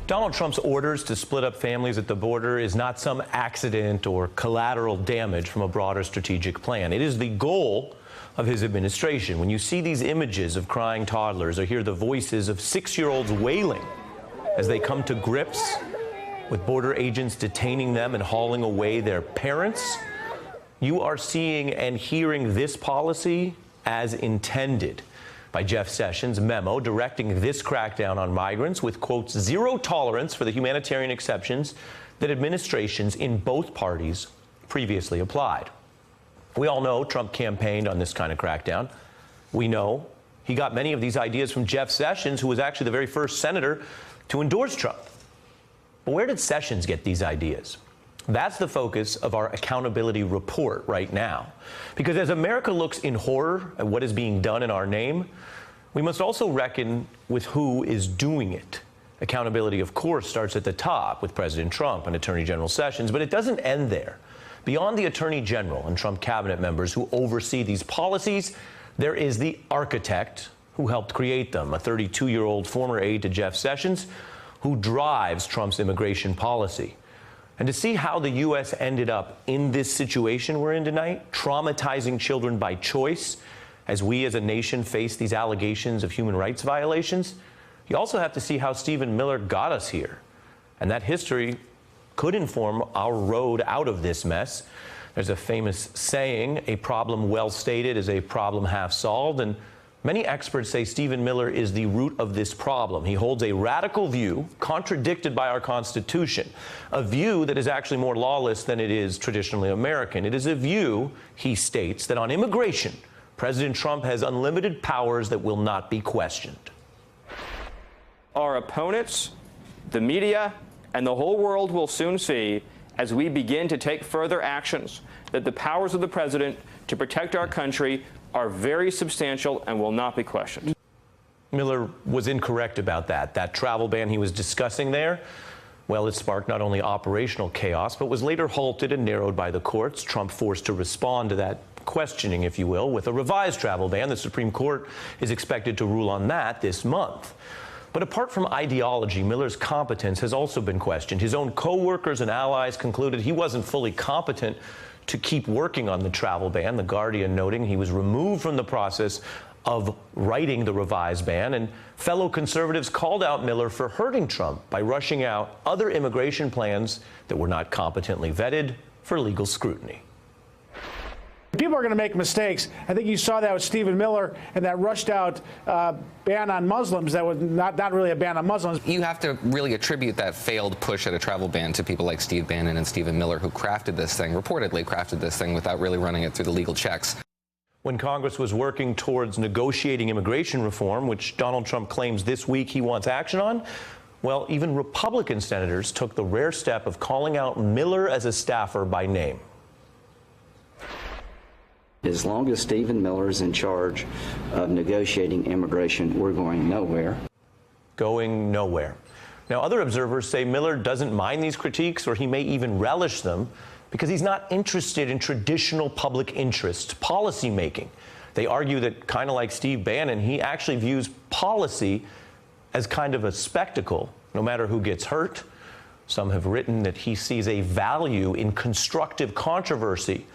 Donald Trump's orders to split up families at the border is not some accident or collateral damage from a broader strategic plan. It is the goal of his administration. When you see these images of crying toddlers or hear the voices of 6-year-olds wailing as they come to grips with border agents detaining them and hauling away their parents, you are seeing and hearing this policy as intended by Jeff Sessions' memo directing this crackdown on migrants with, quote, zero tolerance for the humanitarian exceptions that administrations in both parties previously applied. We all know Trump campaigned on this kind of crackdown. We know he got many of these ideas from Jeff Sessions, who was actually the very first senator to endorse Trump. But where did Sessions get these ideas? That's the focus of our accountability report right now. Because as America looks in horror at what is being done in our name, we must also reckon with who is doing it. Accountability, of course, starts at the top with President Trump and Attorney General Sessions, but it doesn't end there. Beyond the Attorney General and Trump cabinet members who oversee these policies, there is the architect who helped create them, a 32-year-old former aide to Jeff Sessions who drives Trump's immigration policy. And to see how the U.S. ended up in this situation we're in tonight, traumatizing children by choice, as we as a nation face these allegations of human rights violations, you also have to see how Stephen Miller got us here. And that history could inform our road out of this mess. There's a famous saying, a problem well stated is a problem half solved, and many experts say Stephen Miller is the root of this problem. He holds a radical view, contradicted by our Constitution, a view that is actually more lawless than it is traditionally American. It is a view, he states, that on immigration, President Trump has unlimited powers that will not be questioned. Our opponents, the media, and the whole world will soon see, as we begin to take further actions, that the powers of the president to protect our country are very substantial and will not be questioned. Miller was incorrect about that. That travel ban he was discussing there, well, it sparked not only operational chaos, but was later halted and narrowed by the courts. Trump forced to respond to that questioning, if you will, with a revised travel ban. The Supreme Court is expected to rule on that this month. But apart from ideology, Miller's competence has also been questioned. His own co-workers and allies concluded he wasn't fully competent to keep working on the travel ban, The Guardian noting he was removed from the process of writing the revised ban, and fellow conservatives called out Miller for hurting Trump by rushing out other immigration plans that were not competently vetted for legal scrutiny. People are going to make mistakes. I think you saw that with Stephen Miller and that rushed out ban on Muslims that was not really a ban on Muslims. You have to really attribute that failed push at a travel ban to people like Steve Bannon and Stephen Miller, who crafted this thing, reportedly crafted this thing without really running it through the legal checks. When Congress was working towards negotiating immigration reform, which Donald Trump claims this week he wants action on, well, even Republican senators took the rare step of calling out Miller as a staffer by name. As long as Stephen Miller is in charge of negotiating immigration, we're going nowhere. Going nowhere. Now, other observers say Miller doesn't mind these critiques, or he may even relish them, because he's not interested in traditional public interest policy making. They argue that, kind of like Steve Bannon, he actually views policy as kind of a spectacle, no matter who gets hurt. Some have written that he sees a value in constructive controversy,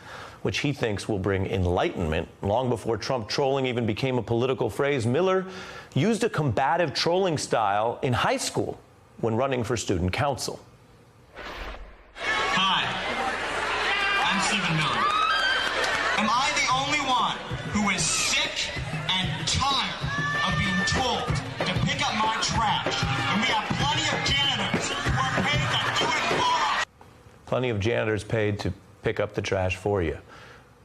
which he thinks will bring enlightenment. Long before Trump trolling even became a political phrase, Miller used a combative trolling style in high school when running for student council. Hi, I'm Stephen Miller. Am I the only one who is sick and tired of being told to pick up my trash? And we have plenty of janitors who are paid to do it for us. Plenty of janitors paid to pick up the trash for you.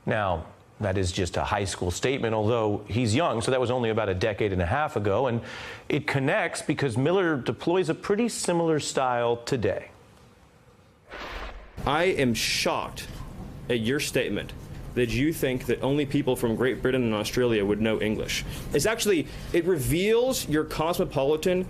Now, that is just a high school statement, although he's young, so that was only about a decade and a half ago, and it connects because Miller deploys a pretty similar style today. I am shocked at your statement that you think that only people from Great Britain and Australia would know English. It reveals your cosmopolitan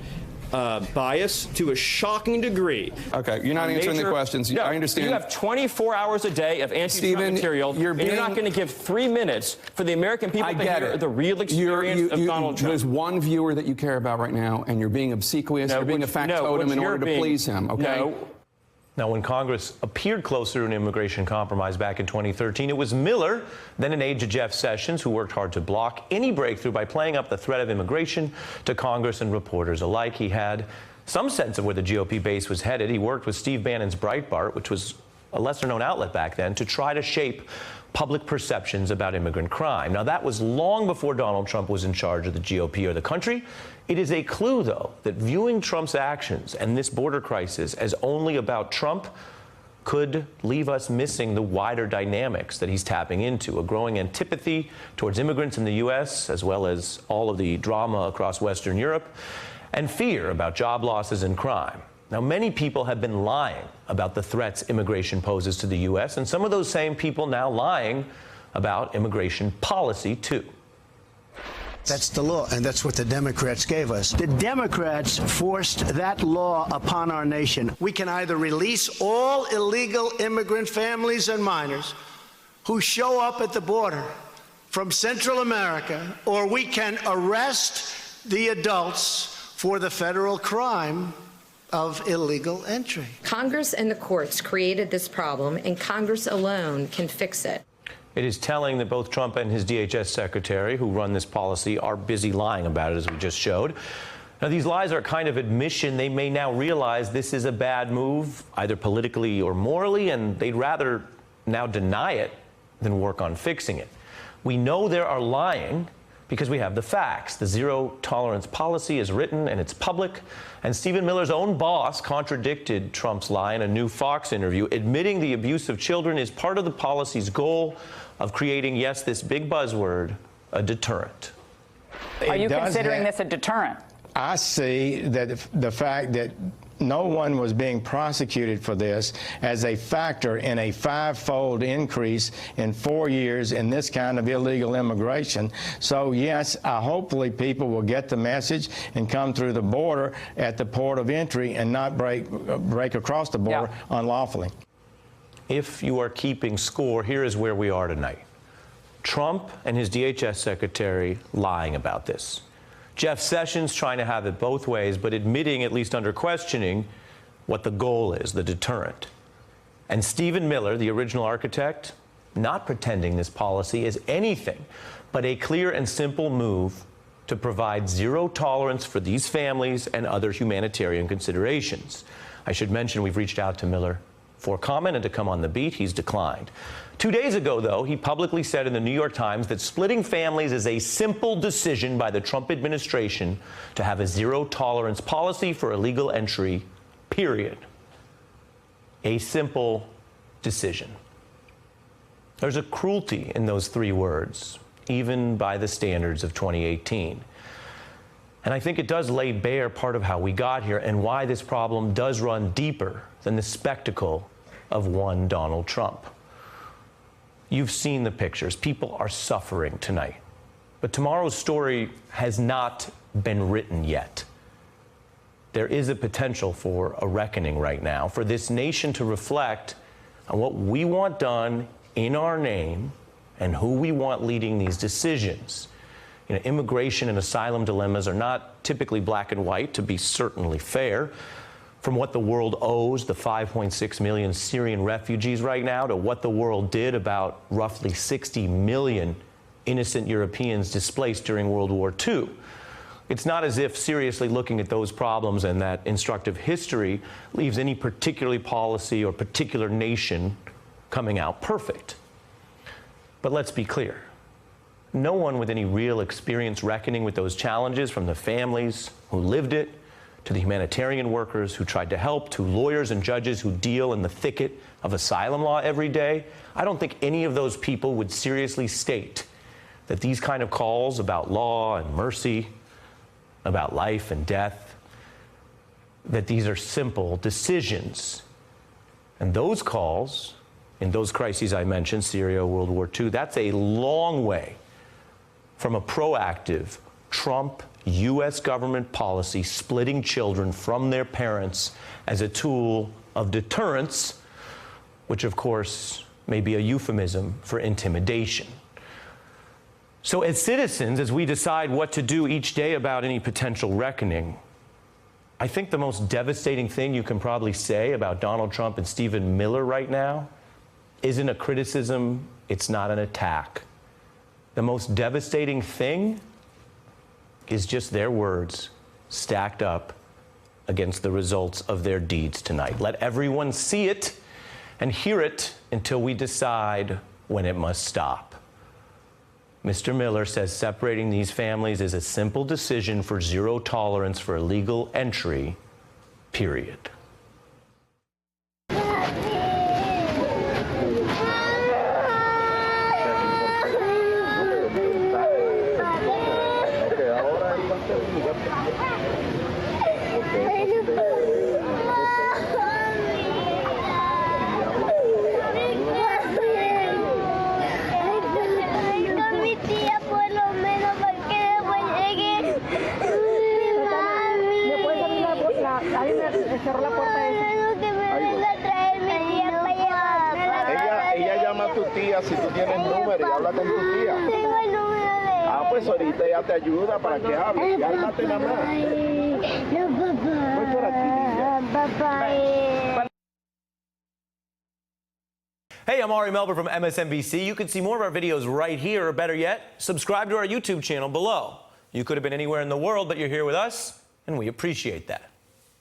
bias to a shocking degree. Okay, you're not answering the questions. No, I understand. You have 24 hours a day of anti-Trump material. You're not going to give 3 minutes for the American people to hear the real experience of Donald Trump. There's one viewer that you care about right now, and you're being obsequious. You're being a factotum in order to please him. Okay. Now, when Congress appeared closer to an immigration compromise back in 2013, it was Miller, then an aide to Jeff Sessions, who worked hard to block any breakthrough by playing up the threat of immigration to Congress and reporters alike. He had some sense of where the GOP base was headed. He worked with Steve Bannon's Breitbart, which was a lesser-known outlet back then, to try to shape public perceptions about immigrant crime. Now, that was long before Donald Trump was in charge of the GOP or the country. It is a clue, though, that viewing Trump's actions and this border crisis as only about Trump could leave us missing the wider dynamics that he's tapping into, a growing antipathy towards immigrants in the U.S., as well as all of the drama across Western Europe, and fear about job losses and crime. Now, many people have been lying about the threats immigration poses to the U.S., and some of those same people now lying about immigration policy, too. That's the law, and that's what the Democrats gave us. The Democrats forced that law upon our nation. We can either release all illegal immigrant families and minors who show up at the border from Central America, or we can arrest the adults for the federal crime of illegal entry. Congress and the courts created this problem, and Congress alone can fix it. It is telling that both Trump and his DHS secretary, who run this policy, are busy lying about it, as we just showed. Now, these lies are a kind of admission. They may now realize this is a bad move, either politically or morally, and they'd rather now deny it than work on fixing it. We know they are lying because we have the facts. The zero-tolerance policy is written and it's public. And Stephen Miller's own boss contradicted Trump's lie in a new Fox interview, admitting the abuse of children is part of the policy's goal of creating, yes, this big buzzword, a deterrent. Are you considering this a deterrent? I see that the fact that no one was being prosecuted for this as a factor in a 5-fold increase in 4 years in this kind of illegal immigration. So, yes, hopefully people will get the message and come through the border at the port of entry and not break across the border unlawfully. If you are keeping score, here is where we are tonight. Trump and his DHS secretary lying about this. Jeff Sessions trying to have it both ways, but admitting, at least under questioning, what the goal is, the deterrent. And Stephen Miller, the original architect, not pretending this policy is anything but a clear and simple move to provide zero tolerance for these families and other humanitarian considerations. I should mention we've reached out to Miller for comment and to come on the beat. He's declined. 2 days ago, though, he publicly said in the New York Times that splitting families is a simple decision by the Trump administration to have a zero-tolerance policy for illegal entry, period. A simple decision. There's a cruelty in those 3 words, even by the standards of 2018. And I think it does lay bare part of how we got here and why this problem does run deeper than the spectacle of one Donald Trump. You've seen the pictures. People are suffering tonight. But tomorrow's story has not been written yet. There is a potential for a reckoning right now, for this nation to reflect on what we want done in our name and who we want leading these decisions. You know, immigration and asylum dilemmas are not typically black and white, to be certainly fair. From what the world owes the 5.6 million Syrian refugees right now to what the world did about roughly 60 million innocent Europeans displaced during World War II. It's not as if seriously looking at those problems and that instructive history leaves any particular policy or particular nation coming out perfect. But let's be clear. No one with any real experience reckoning with those challenges, from the families who lived it, to the humanitarian workers who tried to help, to lawyers and judges who deal in the thicket of asylum law every day, I don't think any of those people would seriously state that these kind of calls about law and mercy, about life and death, that these are simple decisions. And those calls, in those crises I mentioned, Syria, World War II, that's a long way from a proactive, Trump U.S. government policy splitting children from their parents as a tool of deterrence, which of course may be a euphemism for intimidation. So as citizens, as we decide what to do each day about any potential reckoning, I think the most devastating thing you can probably say about Donald Trump and Stephen Miller right now isn't a criticism, it's not an attack. The most devastating thing is just their words stacked up against the results of their deeds tonight. Let everyone see it and hear it until we decide when it must stop. Mr. Miller says separating these families is a simple decision for zero tolerance for illegal entry, period. Ella llama a tu tía si tú tienes número y habla con tu tía. Tengo el número de... Ah, pues ahorita ella te ayuda para que hables. Cálmate nada más. No, papá. Voy por aquí, niña. Papá. Hey, I'm Ari Melber from MSNBC. You can see more of our videos right here, or better yet, subscribe to our YouTube channel below. You could have been anywhere in the world, but you're here with us, and we appreciate that.